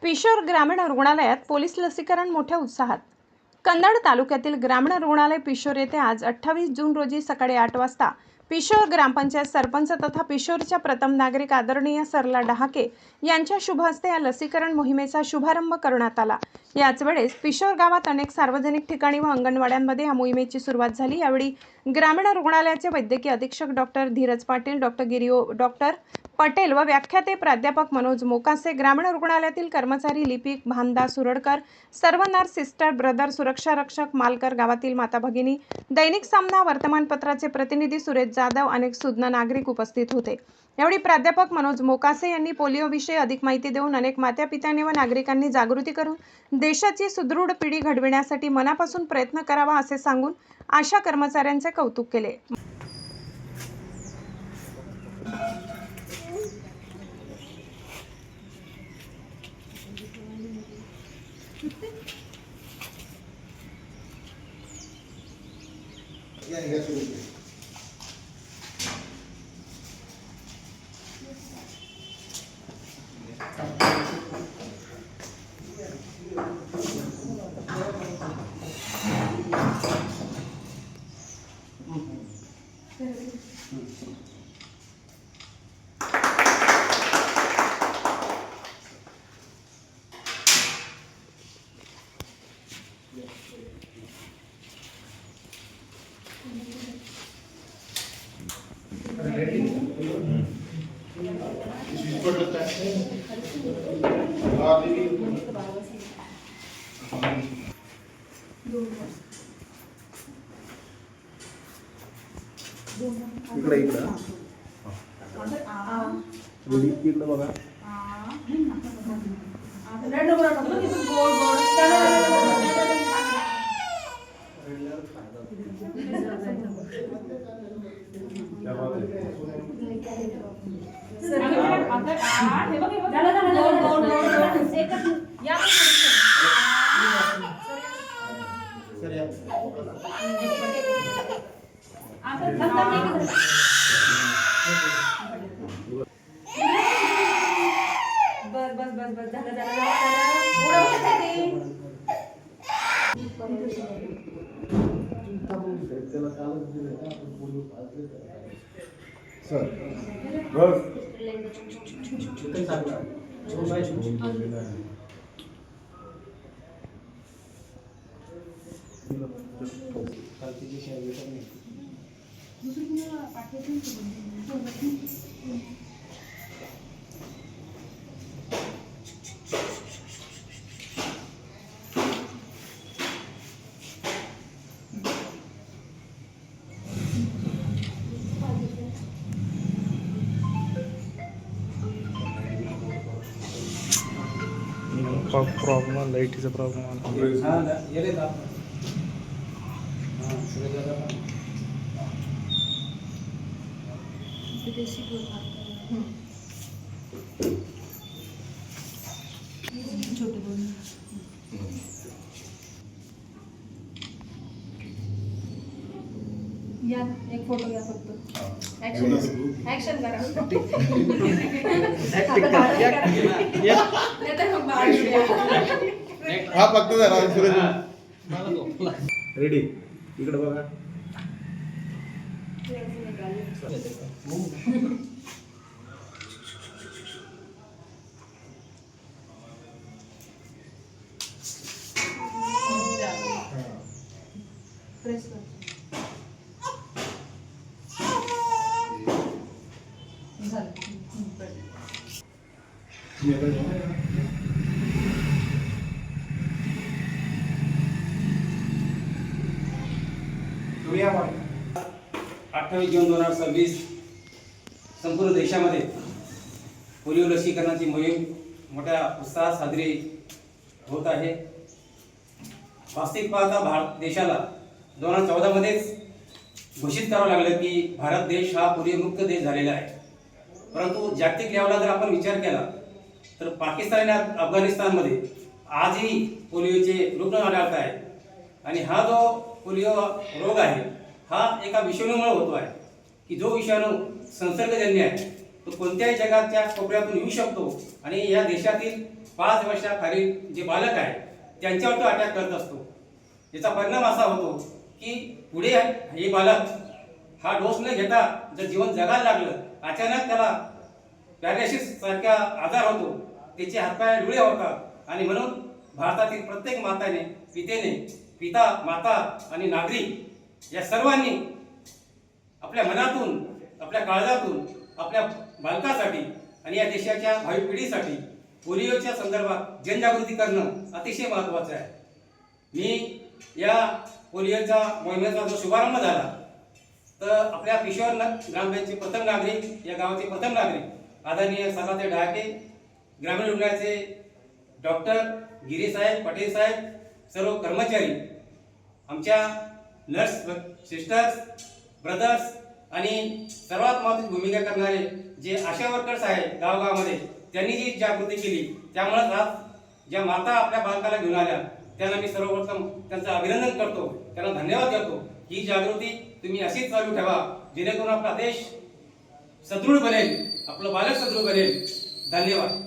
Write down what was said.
पिशोर ग्रामीण रुग्णालयात पोलीस लसीकरण मोठ्या उत्साहात. कन्नड तालुक्यातील ग्रामीण रुग्णालय पिशोर येथे आज 28 जून रोजी सकाळी 8 वाजता पिशोर ग्रामपंचायत सरपंच तथा पिशोरच्या प्रथम नागरिक आदरणीय सरला डहाके यांच्या शुभ हस्ते या लसीकरण मोहिमेचा शुभारंभ करण्यात आला. याच वेळेस पिशोर गावात अनेक सार्वजनिक ठिकाणी व अंगणवाड्यांमध्ये या मोहिमेची सुरुवात झाली. यावेळी ग्रामीण रुग्णालयाचे वैद्यकीय अधीक्षक डॉक्टर धीरज पाटील, डॉक्टर गिरिओ डॉक्टर पटेल व व्याख्याते प्राध्यापक मनोज मोकासे, ग्रामीण रुग्णालयातील कर्मचारी, लिपिक भानदा सुरडकर, सर्व नर्स, सिस्टर, ब्रदर, सुरक्षा रक्षक, मालकर, गावातील माता भगिनी, दैनिक सामना वर्तमानपत्राचे प्रतिनिधी सुरेश जाधव, अनेक सुज्ञ नागरिक उपस्थित होते. यावेळी प्राध्यापक मनोज मोकासे यांनी पोलिओविषयी अधिक माहिती देऊन अनेक मातापित्यांनी व नागरिकांनी जागृती करून देशाची सुदृढ पिढी घडविण्यासाठी मनापासून प्रयत्न करावा असे सांगून आशा कर्मचाऱ्यांचे कौतुक केले. इकडे बघा. प्रॉब्लेम लाईटीचा प्रॉब्लेम आला. या एक फोटो घ्या फक्त. ऍक्शन करा. हा फक्त रेडी. इकडे बघा. प्रेस कर. तुम्ही 28 जून 2026 संपूर्ण देशामध्ये पोलिओ लसीकरणाची मोहीम मोठ्या उत्साहात साजरी होत आहे. वास्तविक पाहता भारत देशाला 2014 मध्येच घोषित करावं लागलं की भारत देश हा पोलिओमुक्त देश झालेला आहे. परंतु जागतिक लेवलला जर आपण विचार केला तर पाकिस्तान आणि अफगाणिस्तानमध्ये आजही पोलिओचे रुग्ण आढळत आहेत. आणि हा जो पोलिओ रोग आहे हा एका विषाणूमुळे होतो आहे की जो विषाणू संसर्गजन्य आहे तो कोणत्याही जगाच्या कोपऱ्यातून येऊ शकतो आणि या देशातील 5 वर्षाखालील जे बालक आहे त्यांच्यावर तो अटॅक करत असतो. याचा परिणाम असा होतो की पुढे हे बालक हा डोस न घेता जर जीवन जगायला लागलं, अचानक त्याला पॅरालिसिस सारखा आजार होतो, त्याचे हातपाय डोळे होतात. आणि म्हणून भारतातील प्रत्येक माताने पिता माता आणि नागरिक या सर्वांनी आपल्या मनातून, आपल्या काळजातून आपल्या बालकासाठी आणि या देशाच्या भावी पिढीसाठी पोलिओच्या संदर्भात जनजागृती करणं अतिशय महत्त्वाचं आहे. मी या पोलिओच्या मोहिमेचा जो शुभारंभ झाला तर आपल्या पिशोर ग्रामपंचायतचे प्रथम नागरिक, या गावाचे प्रथम नागरिक आदरणीय सदाते डहाके, ग्रामीण रुग्णालयाचे डॉक्टर गिरीसाहेब, पटेल साहेब, सर्व कर्मचारी, आमच्या नर्स सिस्टर्स, ब्रदर्स आणि सर्वात महत्त्वाची भूमिका करणारे जे आशा वर्कर्स आहेत गावगावामध्ये, त्यांनी जी जागृती केली त्यामुळेच आज ज्या माता आपल्या बालकाला घेऊन आल्या त्यांना मी सर्वप्रथम त्यांचं अभिनंदन करतो, त्यांना धन्यवाद देतो. ही जागृती तुम्ही अशीच चालू ठेवा जेणेकरून आपला देश सदृढ बनेल, आपलं बालक सदृढ बनेल. धन्यवाद.